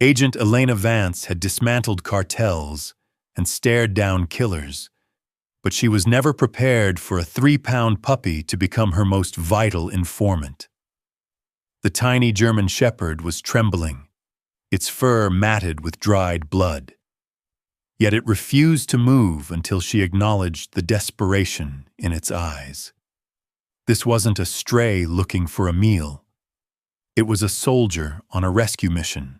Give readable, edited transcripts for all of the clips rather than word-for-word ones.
Agent Elena Vance had dismantled cartels and stared down killers, but she was never prepared for a 3-pound puppy to become her most vital informant. The tiny German shepherd was trembling, its fur matted with dried blood. Yet it refused to move until she acknowledged the desperation in its eyes. This wasn't a stray looking for a meal. It was a soldier on a rescue mission,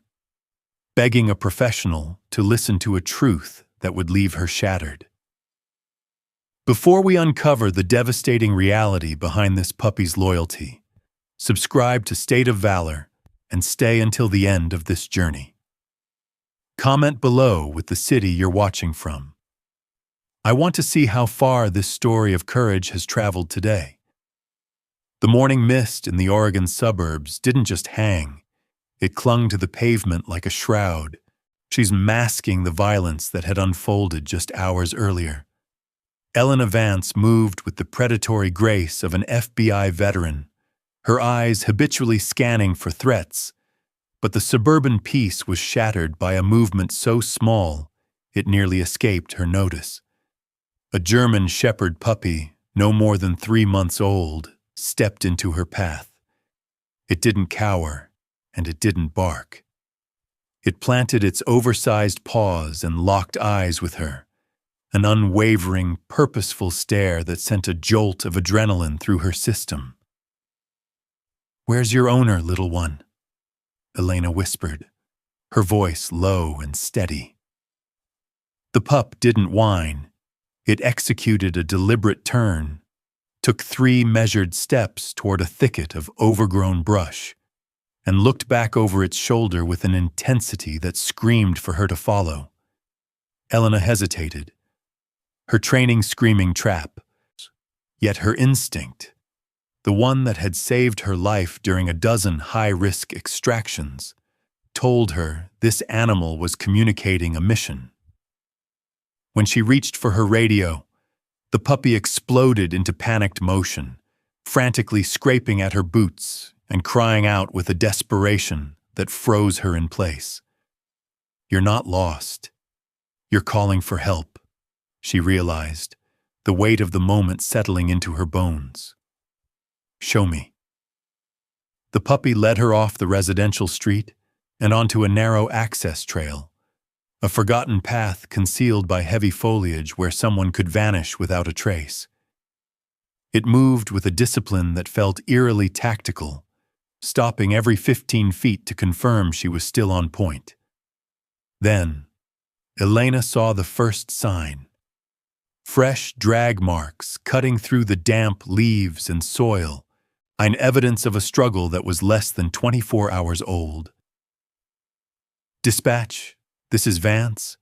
begging a professional to listen to a truth that would leave her shattered. Before we uncover the devastating reality behind this puppy's loyalty, subscribe to State of Valor and stay until the end of this journey. Comment below with the city you're watching from. I want to see how far this story of courage has traveled today. The morning mist in the Oregon suburbs didn't just hang. It clung to the pavement like a shroud. She's masking the violence that had unfolded just hours earlier. Elena Vance moved with the predatory grace of an FBI veteran, her eyes habitually scanning for threats, but the suburban peace was shattered by a movement so small it nearly escaped her notice. A German shepherd puppy, no more than 3 months old, stepped into her path. It didn't cower, and it didn't bark. It planted its oversized paws and locked eyes with her, an unwavering, purposeful stare that sent a jolt of adrenaline through her system. "Where's your owner, little one?" Elena whispered, her voice low and steady. The pup didn't whine. It executed a deliberate turn, took 3 measured steps toward a thicket of overgrown brush, and looked back over its shoulder with an intensity that screamed for her to follow. Elena hesitated, her training screaming trap, yet her instinct, the one that had saved her life during a dozen high-risk extractions, told her this animal was communicating a mission. When she reached for her radio, the puppy exploded into panicked motion, frantically scraping at her boots and crying out with a desperation that froze her in place. "You're not lost. You're calling for help," she realized, the weight of the moment settling into her bones. "Show me." The puppy led her off the residential street and onto a narrow access trail, a forgotten path concealed by heavy foliage where someone could vanish without a trace. It moved with a discipline that felt eerily tactical, stopping every 15 feet to confirm she was still on point. Then, Elena saw the first sign. Fresh drag marks cutting through the damp leaves and soil, an evidence of a struggle that was less than 24 hours old. "Dispatch, this is Vance.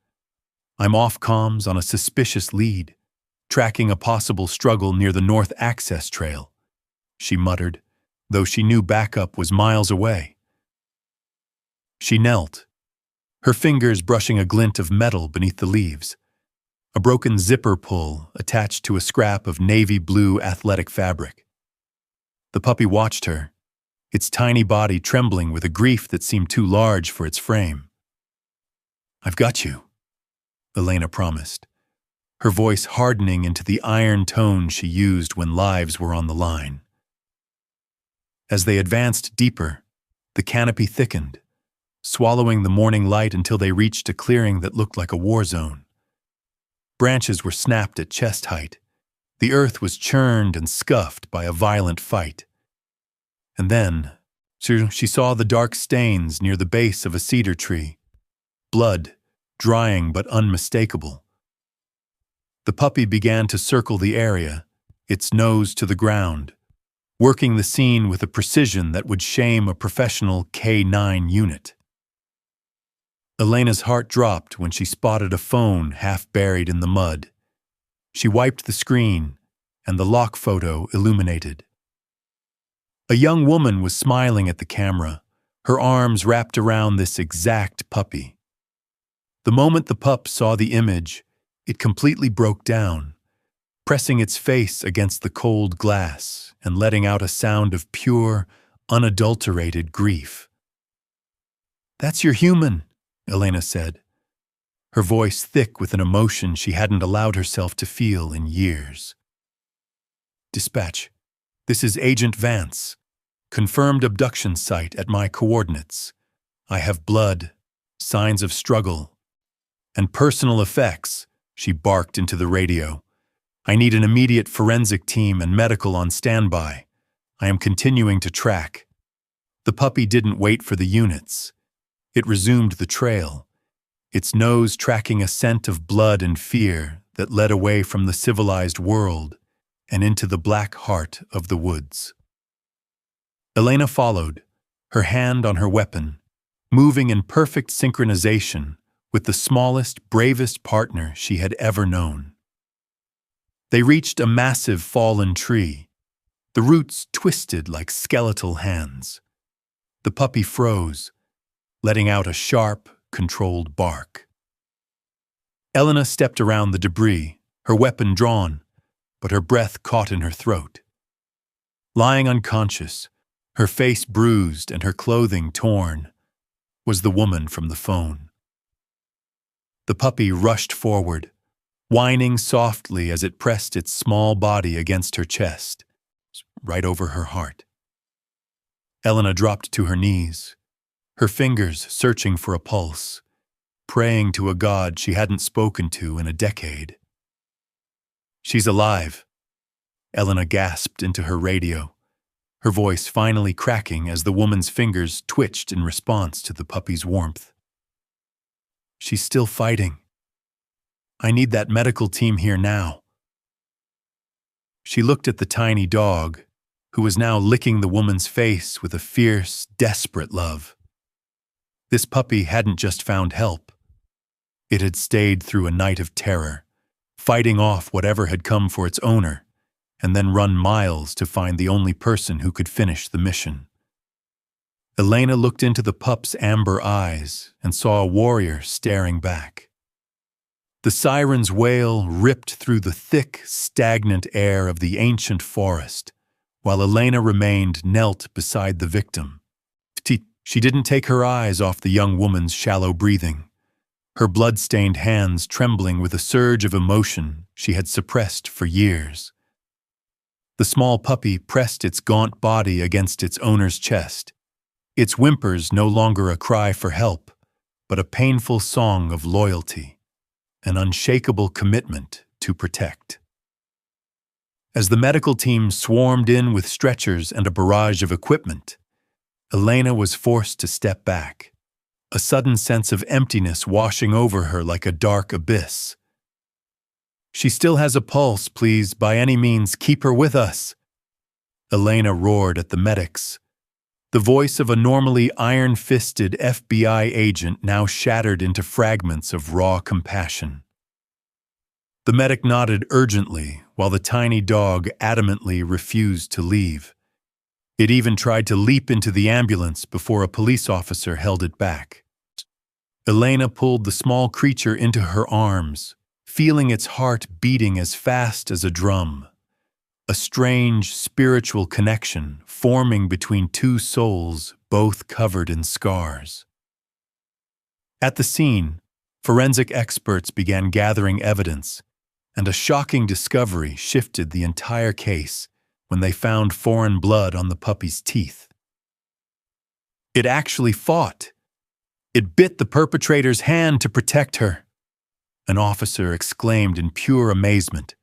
I'm off comms on a suspicious lead, tracking a possible struggle near the North Access Trail," she muttered, though she knew backup was miles away. She knelt, her fingers brushing a glint of metal beneath the leaves, a broken zipper pull attached to a scrap of navy blue athletic fabric. The puppy watched her, its tiny body trembling with a grief that seemed too large for its frame. "I've got you," Elena promised, her voice hardening into the iron tone she used when lives were on the line. As they advanced deeper, the canopy thickened, swallowing the morning light until they reached a clearing that looked like a war zone. Branches were snapped at chest height. The earth was churned and scuffed by a violent fight. And then, she saw the dark stains near the base of a cedar tree. Blood, drying but unmistakable. The puppy began to circle the area, its nose to the ground, working the scene with a precision that would shame a professional K-9 unit. Elena's heart dropped when she spotted a phone half buried in the mud. She wiped the screen, and the lock photo illuminated. A young woman was smiling at the camera, her arms wrapped around this exact puppy. The moment the pup saw the image, it completely broke down, pressing its face against the cold glass and letting out a sound of pure, unadulterated grief. "That's your human," Elena said, her voice thick with an emotion she hadn't allowed herself to feel in years. "Dispatch, this is Agent Vance. Confirmed abduction site at my coordinates. I have blood, signs of struggle, and personal effects," she barked into the radio. "I need an immediate forensic team and medical on standby. I am continuing to track." The puppy didn't wait for the units. It resumed the trail, its nose tracking a scent of blood and fear that led away from the civilized world and into the black heart of the woods. Elena followed, her hand on her weapon, moving in perfect synchronization with the smallest, bravest partner she had ever known. They reached a massive fallen tree, the roots twisted like skeletal hands. The puppy froze, letting out a sharp, controlled bark. Elena stepped around the debris, her weapon drawn, but her breath caught in her throat. Lying unconscious, her face bruised and her clothing torn, was the woman from the phone. The puppy rushed forward, whining softly as it pressed its small body against her chest, right over her heart. Elena dropped to her knees, her fingers searching for a pulse, praying to a god she hadn't spoken to in a decade. "She's alive," Elena gasped into her radio, her voice finally cracking as the woman's fingers twitched in response to the puppy's warmth. "She's still fighting. I need that medical team here now." She looked at the tiny dog, who was now licking the woman's face with a fierce, desperate love. This puppy hadn't just found help. It had stayed through a night of terror, fighting off whatever had come for its owner, and then run miles to find the only person who could finish the mission. Elena looked into the pup's amber eyes and saw a warrior staring back. The siren's wail ripped through the thick, stagnant air of the ancient forest, while Elena remained knelt beside the victim. She didn't take her eyes off the young woman's shallow breathing, her blood-stained hands trembling with a surge of emotion she had suppressed for years. The small puppy pressed its gaunt body against its owner's chest, its whimpers no longer a cry for help, but a painful song of loyalty, an unshakable commitment to protect. As the medical team swarmed in with stretchers and a barrage of equipment, Elena was forced to step back, a sudden sense of emptiness washing over her like a dark abyss. "She still has a pulse, please, by any means, keep her with us," Elena roared at the medics, the voice of a normally iron-fisted FBI agent now shattered into fragments of raw compassion. The medic nodded urgently while the tiny dog adamantly refused to leave. It even tried to leap into the ambulance before a police officer held it back. Elena pulled the small creature into her arms, feeling its heart beating as fast as a drum. A strange spiritual connection forming between two souls, both covered in scars. At the scene, forensic experts began gathering evidence, and a shocking discovery shifted the entire case when they found foreign blood on the puppy's teeth. It actually fought. It bit the perpetrator's hand to protect her, an officer exclaimed in pure amazement,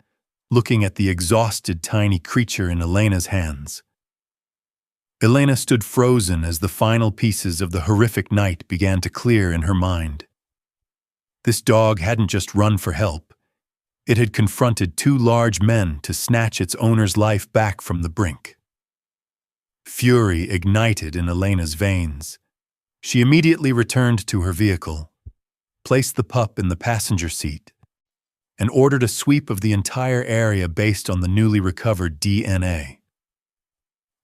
looking at the exhausted tiny creature in Elena's hands. Elena stood frozen as the final pieces of the horrific night began to clear in her mind. This dog hadn't just run for help. It had confronted two large men to snatch its owner's life back from the brink. Fury ignited in Elena's veins. She immediately returned to her vehicle, placed the pup in the passenger seat, and ordered a sweep of the entire area based on the newly recovered DNA.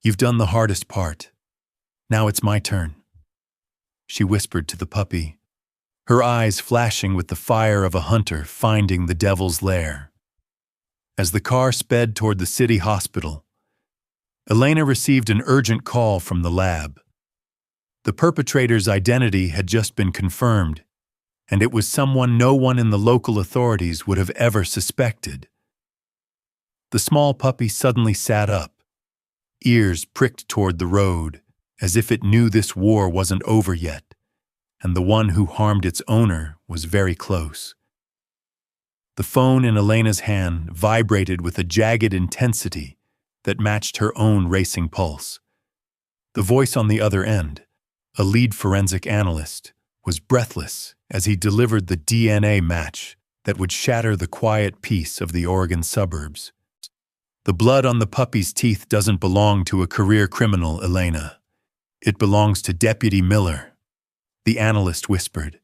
"You've done the hardest part. Now it's my turn," she whispered to the puppy, her eyes flashing with the fire of a hunter finding the devil's lair. As the car sped toward the city hospital, Elena received an urgent call from the lab. The perpetrator's identity had just been confirmed, and it was someone no one in the local authorities would have ever suspected. The small puppy suddenly sat up, ears pricked toward the road, as if it knew this war wasn't over yet, and the one who harmed its owner was very close. The phone in Elena's hand vibrated with a jagged intensity that matched her own racing pulse. The voice on the other end, a lead forensic analyst, was breathless as he delivered the DNA match that would shatter the quiet peace of the Oregon suburbs. The blood on the puppy's teeth doesn't belong to a career criminal, Elena. It belongs to Deputy Miller, the analyst whispered,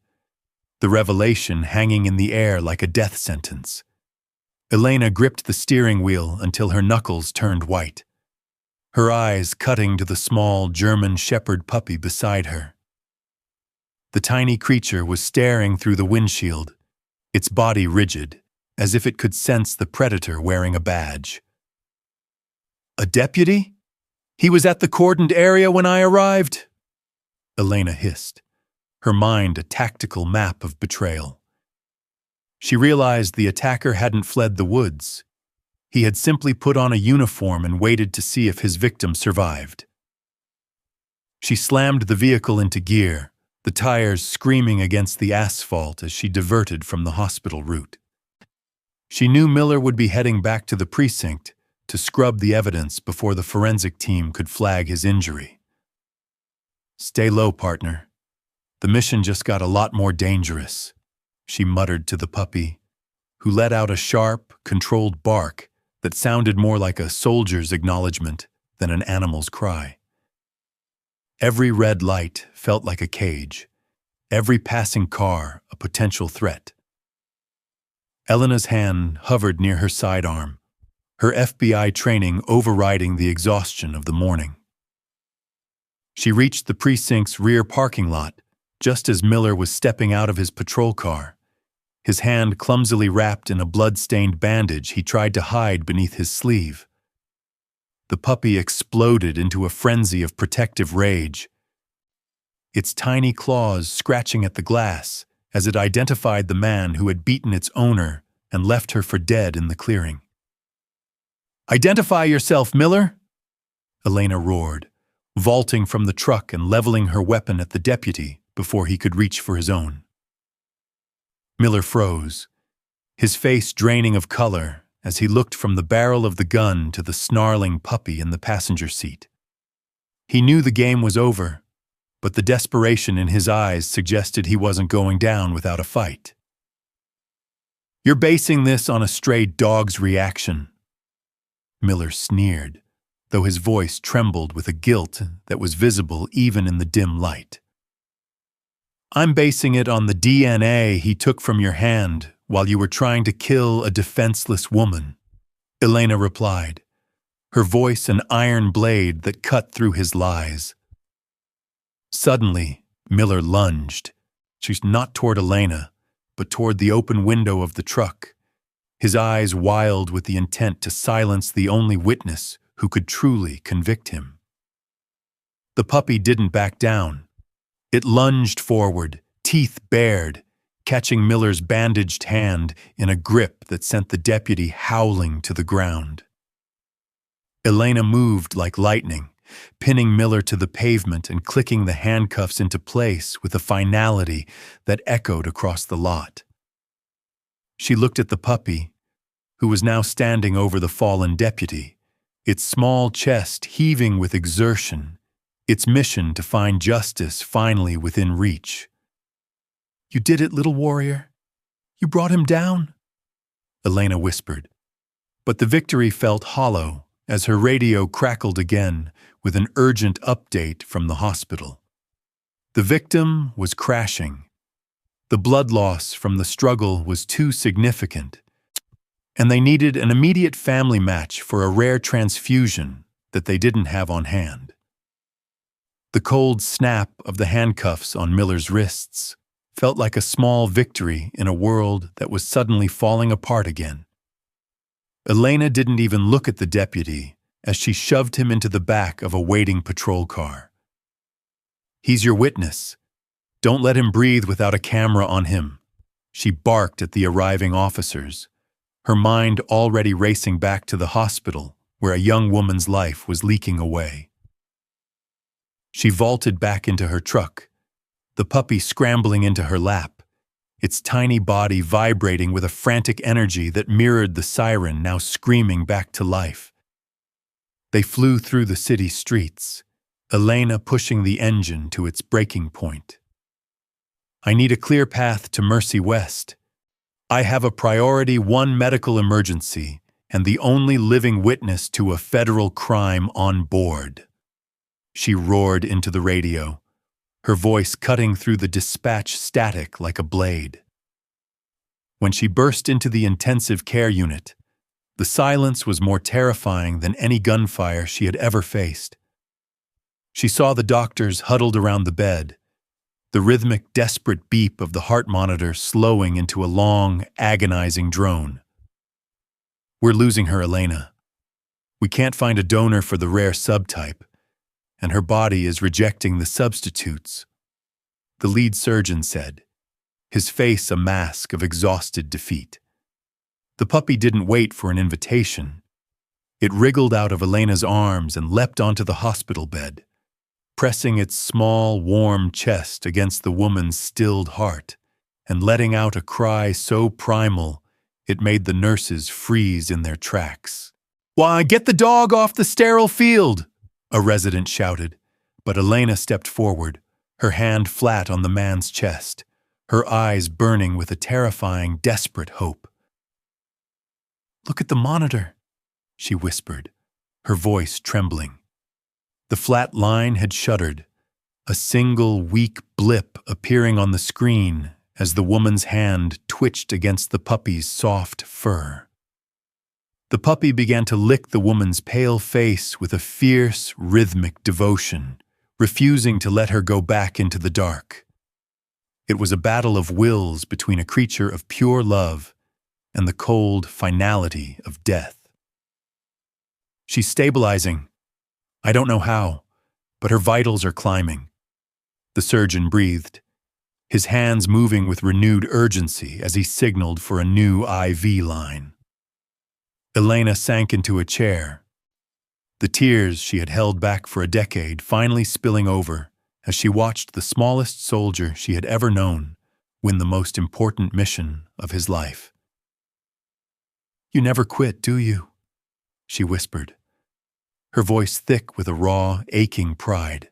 the revelation hanging in the air like a death sentence. Elena gripped the steering wheel until her knuckles turned white, her eyes cutting to the small German shepherd puppy beside her. The tiny creature was staring through the windshield, its body rigid, as if it could sense the predator wearing a badge. A deputy? He was at the cordoned area when I arrived? Elena hissed, her mind a tactical map of betrayal. She realized the attacker hadn't fled the woods. He had simply put on a uniform and waited to see if his victim survived. She slammed the vehicle into gear, the tires screaming against the asphalt as she diverted from the hospital route. She knew Miller would be heading back to the precinct to scrub the evidence before the forensic team could flag his injury. Stay low, partner. The mission just got a lot more dangerous, she muttered to the puppy, who let out a sharp, controlled bark that sounded more like a soldier's acknowledgement than an animal's cry. Every red light felt like a cage, every passing car a potential threat. Elena's hand hovered near her sidearm, her FBI training overriding the exhaustion of the morning. She reached the precinct's rear parking lot just as Miller was stepping out of his patrol car, his hand clumsily wrapped in a blood-stained bandage he tried to hide beneath his sleeve. The puppy exploded into a frenzy of protective rage, its tiny claws scratching at the glass as it identified the man who had beaten its owner and left her for dead in the clearing. "Identify yourself, Miller!" Elena roared, vaulting from the truck and leveling her weapon at the deputy before he could reach for his own. Miller froze, his face draining of color as he looked from the barrel of the gun to the snarling puppy in the passenger seat. He knew the game was over, but the desperation in his eyes suggested he wasn't going down without a fight. "You're basing this on a stray dog's reaction," Miller sneered, though his voice trembled with a guilt that was visible even in the dim light. "I'm basing it on the DNA he took from your hand while you were trying to kill a defenseless woman," Elena replied, her voice an iron blade that cut through his lies. Suddenly, Miller lunged, not toward Elena, but toward the open window of the truck, his eyes wild with the intent to silence the only witness who could truly convict him. The puppy didn't back down. It lunged forward, teeth bared, catching Miller's bandaged hand in a grip that sent the deputy howling to the ground. Elena moved like lightning, pinning Miller to the pavement and clicking the handcuffs into place with a finality that echoed across the lot. She looked at the puppy, who was now standing over the fallen deputy, its small chest heaving with exertion, its mission to find justice finally within reach. "You did it, little warrior. You brought him down," Elena whispered. But the victory felt hollow as her radio crackled again with an urgent update from the hospital. The victim was crashing. The blood loss from the struggle was too significant, and they needed an immediate family match for a rare transfusion that they didn't have on hand. The cold snap of the handcuffs on Miller's wrists felt like a small victory in a world that was suddenly falling apart again. Elena didn't even look at the deputy as she shoved him into the back of a waiting patrol car. He's your witness. Don't let him breathe without a camera on him." She barked at the arriving officers, her mind already racing back to the hospital where a young woman's life was leaking away. She vaulted back into her truck, the puppy scrambling into her lap, its tiny body vibrating with a frantic energy that mirrored the siren now screaming back to life. They flew through the city streets, Elena pushing the engine to its breaking point. "I need a clear path to Mercy West. I have a priority 1 medical emergency and the only living witness to a federal crime on board," she roared into the radio, her voice cutting through the dispatch static like a blade. When she burst into the intensive care unit, the silence was more terrifying than any gunfire she had ever faced. She saw the doctors huddled around the bed, the rhythmic, desperate beep of the heart monitor slowing into a long, agonizing drone. "We're losing her, Elena. We can't find a donor for the rare subtype, and her body is rejecting the substitutes," the lead surgeon said, his face a mask of exhausted defeat. The puppy didn't wait for an invitation. It wriggled out of Elena's arms and leapt onto the hospital bed, pressing its small, warm chest against the woman's stilled heart and letting out a cry so primal it made the nurses freeze in their tracks. "Why, get the dog off the sterile field!" a resident shouted, but Elena stepped forward, her hand flat on the man's chest, her eyes burning with a terrifying, desperate hope. "Look at the monitor," she whispered, her voice trembling. The flat line had shuddered, a single weak blip appearing on the screen as the woman's hand twitched against the puppy's soft fur. The puppy began to lick the woman's pale face with a fierce, rhythmic devotion, refusing to let her go back into the dark. It was a battle of wills between a creature of pure love and the cold finality of death. "She's stabilizing. I don't know how, but her vitals are climbing," the surgeon breathed, his hands moving with renewed urgency as he signaled for a new IV line. Elena sank into a chair, the tears she had held back for a decade finally spilling over as she watched the smallest soldier she had ever known win the most important mission of his life. "You never quit, do you?" she whispered, her voice thick with a raw, aching pride.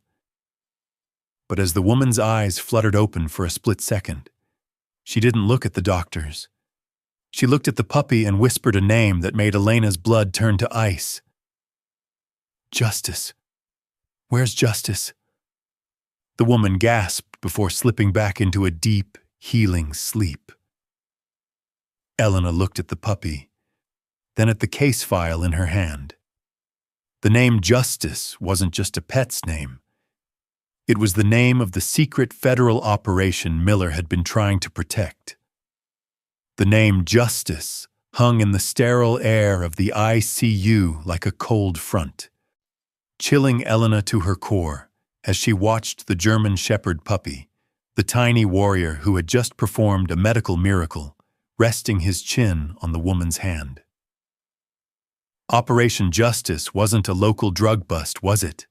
But as the woman's eyes fluttered open for a split second, she didn't look at the doctors. She looked at the puppy and whispered a name that made Elena's blood turn to ice. "Justice. Where's Justice?" The woman gasped before slipping back into a deep, healing sleep. Elena looked at the puppy, then at the case file in her hand. The name Justice wasn't just a pet's name. It was the name of the secret federal operation Miller had been trying to protect. The name Justice hung in the sterile air of the ICU like a cold front, chilling Elena to her core as she watched the German Shepherd puppy, the tiny warrior who had just performed a medical miracle, resting his chin on the woman's hand. Operation Justice wasn't a local drug bust, was it?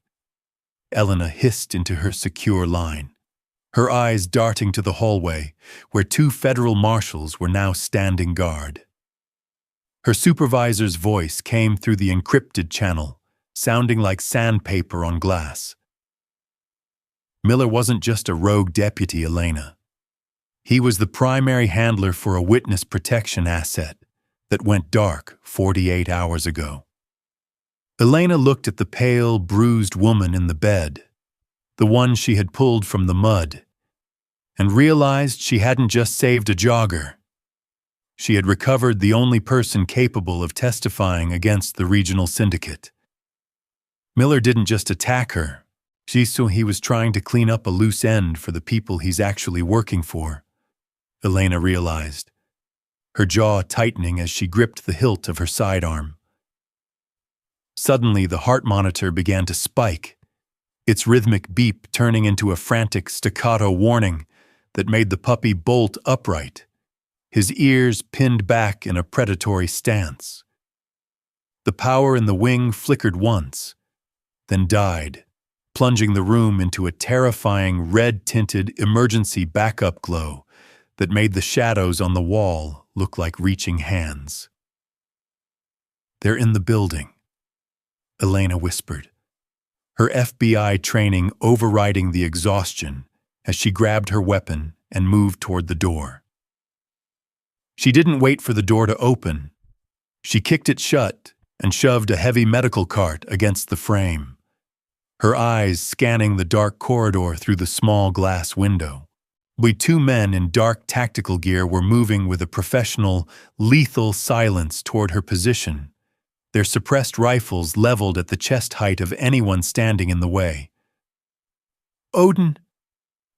Elena hissed into her secure line, her eyes darting to the hallway where 2 federal marshals were now standing guard. Her supervisor's voice came through the encrypted channel, sounding like sandpaper on glass. Miller wasn't just a rogue deputy, Elena. He was the primary handler for a witness protection asset that went dark 48 hours ago. Elena looked at the pale, bruised woman in the bed, the one she had pulled from the mud, and realized she hadn't just saved a jogger. She had recovered the only person capable of testifying against the regional syndicate. Miller didn't just attack her. She saw he was trying to clean up a loose end for the people he's actually working for, Elena realized, her jaw tightening as she gripped the hilt of her sidearm. Suddenly, the heart monitor began to spike, its rhythmic beep turning into a frantic staccato warning that made the puppy bolt upright, his ears pinned back in a predatory stance. The power in the wing flickered once, then died, plunging the room into a terrifying red-tinted emergency backup glow that made the shadows on the wall look like reaching hands. "They're in the building," Elena whispered, her FBI training overriding the exhaustion as she grabbed her weapon and moved toward the door. She didn't wait for the door to open. She kicked it shut and shoved a heavy medical cart against the frame, her eyes scanning the dark corridor through the small glass window. Two men in dark tactical gear were moving with a professional, lethal silence toward her position, their suppressed rifles leveled at the chest height of anyone standing in the way. "Odin,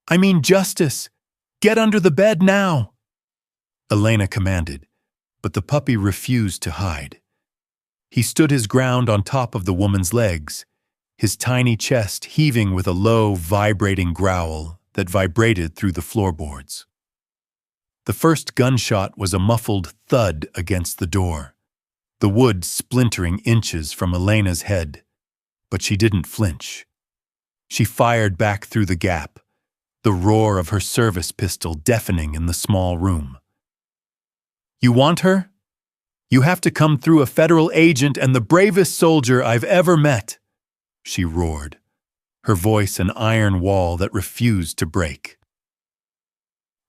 I mean Justice, get under the bed now," Elena commanded, but the puppy refused to hide. He stood his ground on top of the woman's legs, his tiny chest heaving with a low, vibrating growl that vibrated through the floorboards. The first gunshot was a muffled thud against the door, the wood splintering inches from Elena's head, but she didn't flinch. She fired back through the gap, the roar of her service pistol deafening in the small room. "You want her? You have to come through a federal agent and the bravest soldier I've ever met," she roared, her voice an iron wall that refused to break.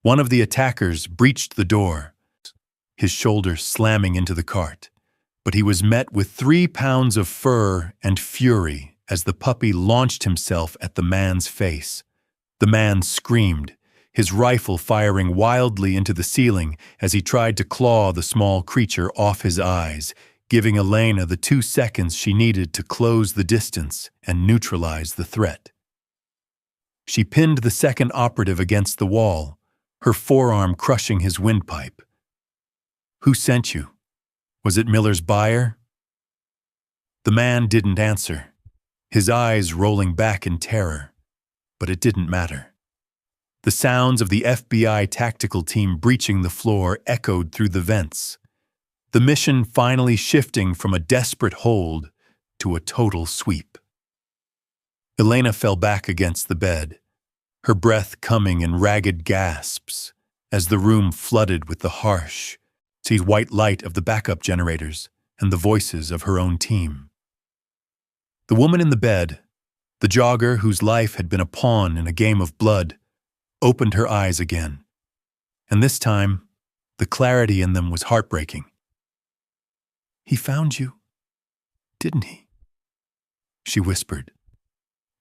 One of the attackers breached the door, his shoulder slamming into the cart, but he was met with 3 pounds of fur and fury as the puppy launched himself at the man's face. The man screamed, his rifle firing wildly into the ceiling as he tried to claw the small creature off his eyes, giving Elena the 2 seconds she needed to close the distance and neutralize the threat. She pinned the second operative against the wall, her forearm crushing his windpipe. "Who sent you? Was it Miller's buyer?" The man didn't answer, his eyes rolling back in terror, but it didn't matter. The sounds of the FBI tactical team breaching the floor echoed through the vents, the mission finally shifting from a desperate hold to a total sweep. Elena fell back against the bed, her breath coming in ragged gasps as the room flooded with the harsh, white light of the backup generators and the voices of her own team. The woman in the bed, the jogger whose life had been a pawn in a game of blood, opened her eyes again, and this time, the clarity in them was heartbreaking. "He found you, didn't he?" she whispered,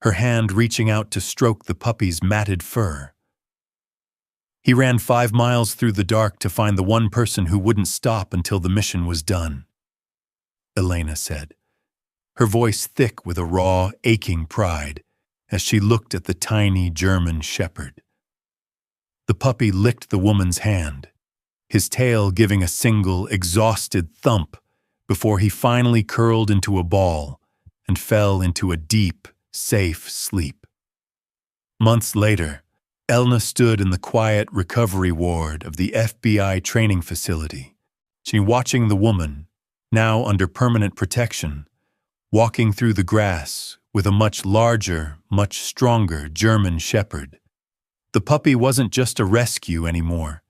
her hand reaching out to stroke the puppy's matted fur. "He ran 5 miles through the dark to find the one person who wouldn't stop until the mission was done," Elena said, her voice thick with a raw, aching pride as she looked at the tiny German shepherd. The puppy licked the woman's hand, his tail giving a single, exhausted thump before he finally curled into a ball and fell into a deep, safe sleep. Months later, Elena stood in the quiet recovery ward of the FBI training facility, watching the woman, now under permanent protection, walking through the grass with a much larger, much stronger German shepherd. The puppy wasn't just a rescue anymore.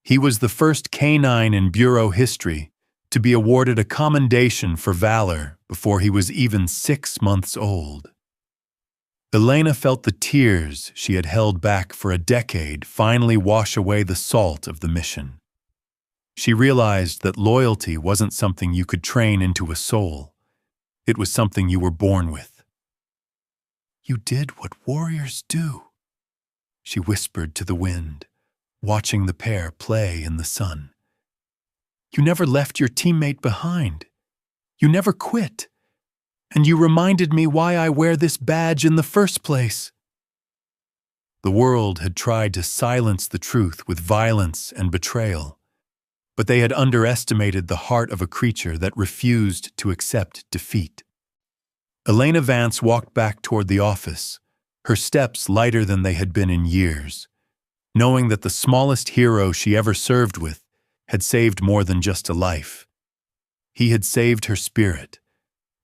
He was the first canine in Bureau history to be awarded a commendation for valor before he was even 6 months old. Elena felt the tears she had held back for a decade finally wash away the salt of the mission. She realized that loyalty wasn't something you could train into a soul. It was something you were born with. "You did what warriors do," she whispered to the wind, watching the pair play in the sun. "You never left your teammate behind. You never quit. And you reminded me why I wear this badge in the first place." The world had tried to silence the truth with violence and betrayal, but they had underestimated the heart of a creature that refused to accept defeat. Elena Vance walked back toward the office, her steps lighter than they had been in years, knowing that the smallest hero she ever served with had saved more than just a life. He had saved her spirit.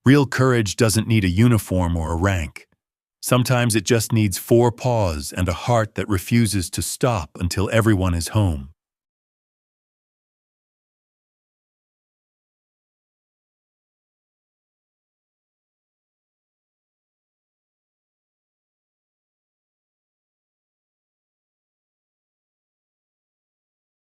Real courage doesn't need a uniform or a rank. Sometimes it just needs 4 paws and a heart that refuses to stop until everyone is home.